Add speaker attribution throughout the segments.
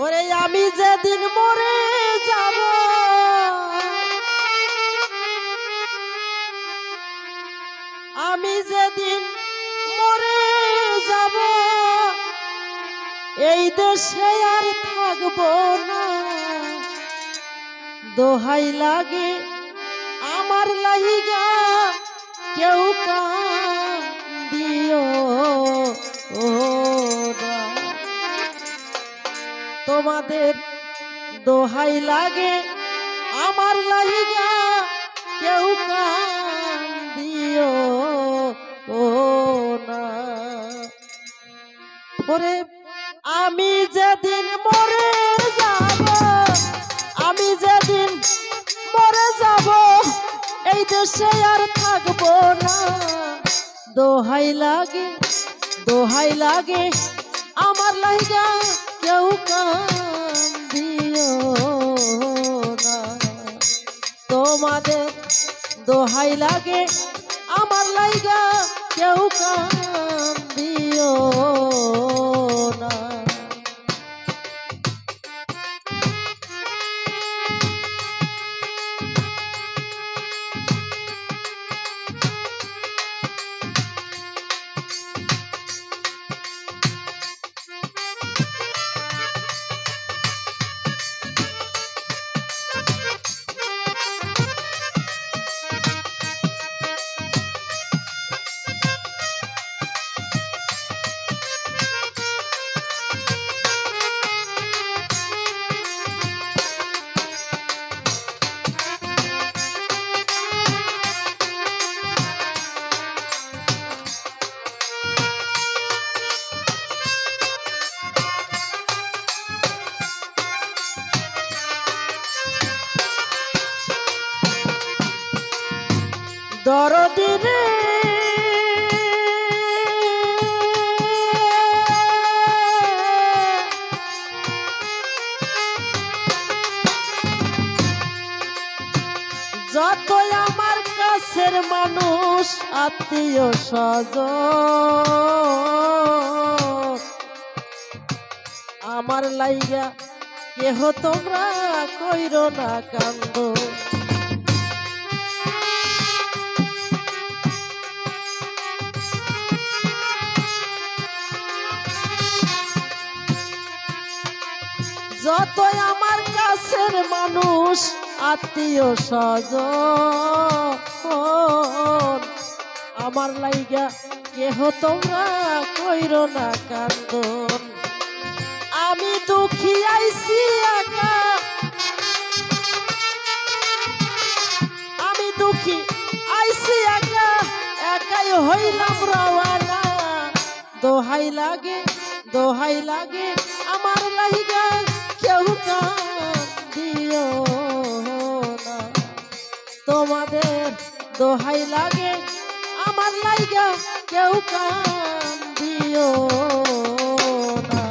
Speaker 1: ওরে আমি যেদিন মরে যাব, আমি যেদিন মরে যাব, এই দেশে আর থাকব না। দোহাই লাগে আমার লাইগা কেউ কান্দিও ও না। তোমাদের দোহাই লাগে আমার লাইগা কেউ কান্দিও ও না। ওরে আমি যেদিন মরে যাব, আমি যেদিন মরে যাব, এই দেশে আর থাকবো না। দোহাই লাগে, দোহাই লাগে আমার লাইগা কেউ কান্দিও না। তোমাদের দোহাই লাগে আমার লাইগা কেউ কান্দিও না। দরদি রে যতই আমার কাছের মানুষ আত্মীয় স্বজন, আমার লাইগা কেহ তোমরা কইরো না কান্দ। যতই আমার কাছের মানুষ আত্মীয় স্বজন, আমার লাইগা কেহ তোমরা কইরো না কান্দন। আমি দুঃখী আইছি একা, আমি দুঃখী আইছি একা, একাই হইলাম রওয়ানা। দোহাই লাগে, দোহাই লাগে আমার লাইগা কেউ কান্দিও না। তোমাদের দোহাই লাগে আমার লাইগা কেউ কান্দিও না।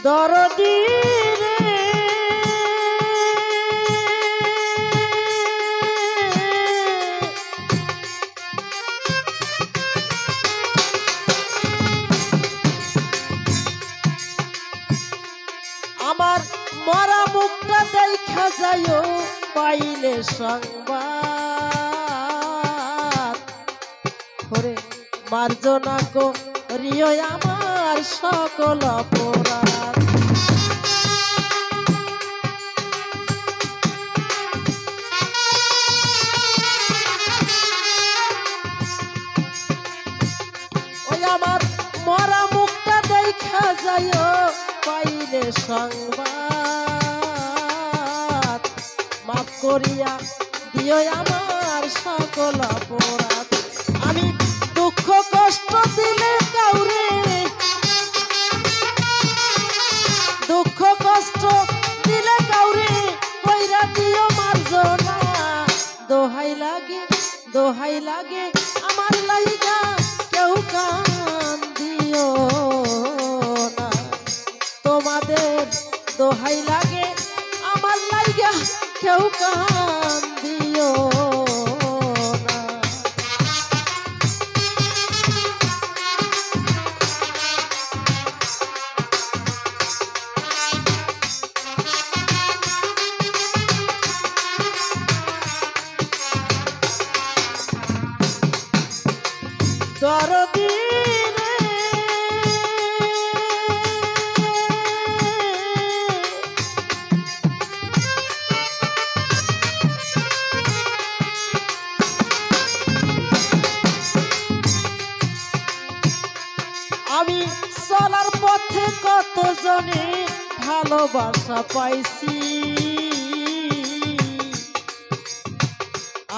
Speaker 1: দরদি রে আমার মরা মুখটা দেখা যায়ও পাইলে সংবাদ। মার্জনা করিও আমার সকল অপরাধ। ওই আমার মরা মুখটা দেখা যাইও পাইলে সংবাদ, মাফ করিয়া দিও আমার সকল অপরাধ। আমি দুঃখ কষ্ট দিলে কাউরে, দুঃখ কষ্ট দিলে কাউরে কইরা দিও মার্জনা। দোহাই লাগে দোহাই লাগে আমার লাইগা কেউ কান দিও না। তোমাদের দোহাই লাগে আমার লাইগা কেউ কান দিও না। দরদি রে আমি চলার পথে কত জনে ভালোবাসা পাইছি,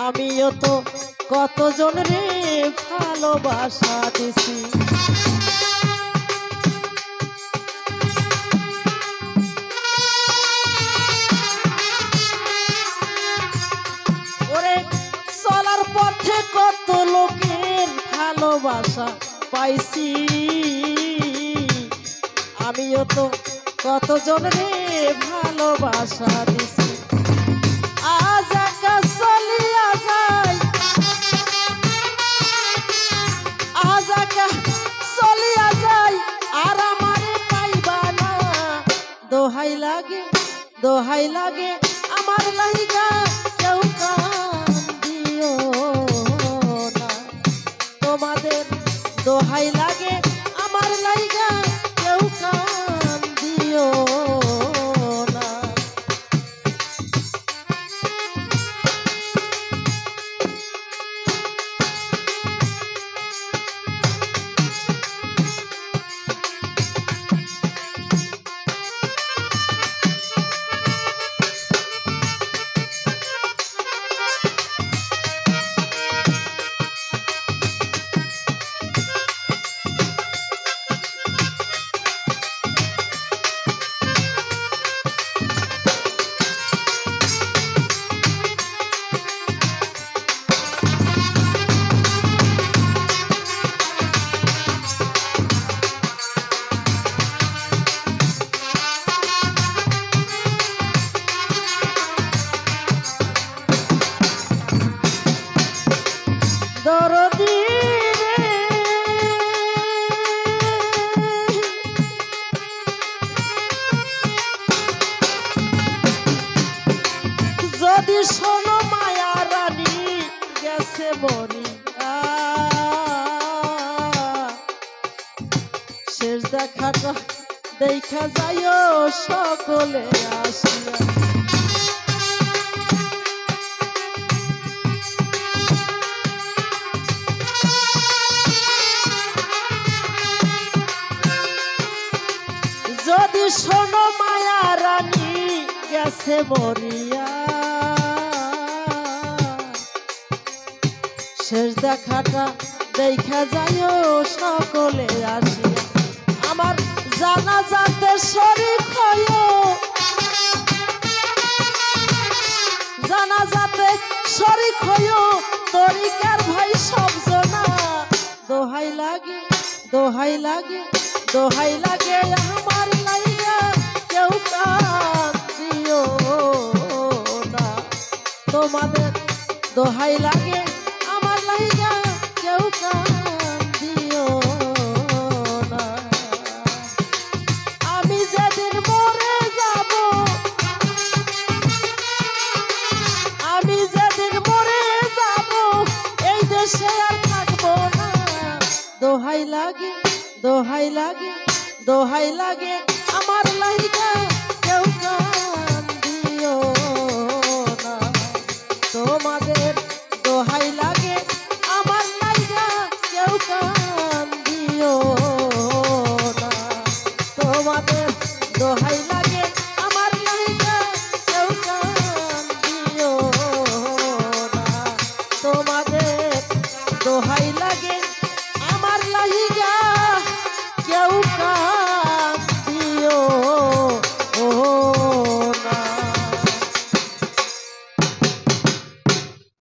Speaker 1: আমিও তো কতজন রে ভালোবাসা দিছি। ওরে চলার পথে কত লোকের ভালোবাসা পাইছি, আমিও তো কতজন রে ভালোবাসা দিছি। আজ আকাশ চলিয়া যায়, আজ আকাশ চলিয়া যায় আর আমারে পাইবা না। দোহাই লাগে দোহাই লাগে আমার লাইগা কেউ কান দিও না। তোমাদের দোহাই লাগে আমার লাইগা কেউ কান দিও না। দরদি রে যদি শোনো মায়া রানী গেছে মরিয়া, শেষ দেখাটা দেখা যাইও সকলে আসিয়া। যদি শোনো মায়া রানী গেছে মরিয়া, শেষ দেখাটা দেখা যাইও সকলে আসিয়া। আমার জানাজাতে শরীক হইও, জানাজাতে শরীক হইও তরিকার ভাই সব জনা। দোহাই লাগে দোহাই লাগে দোহাই লাগে আমার লাইগা কেউ কান দিও না। তোমাদের দোহাই লাগে আমার লাইগা কেউ কান দিও না। আমি যেদিন মরে যাব, আমি যেদিন মরে যাব এই দেশে আর থাকবো না। দোহাই লাগে দোহাই লাগে দোহাই লাগে আমার লাইগা কেউ কান্দিও না তোমাদের দোহাই লাগে আমার লাইগা কেউ কান্দিও না তোমাদের দোহাই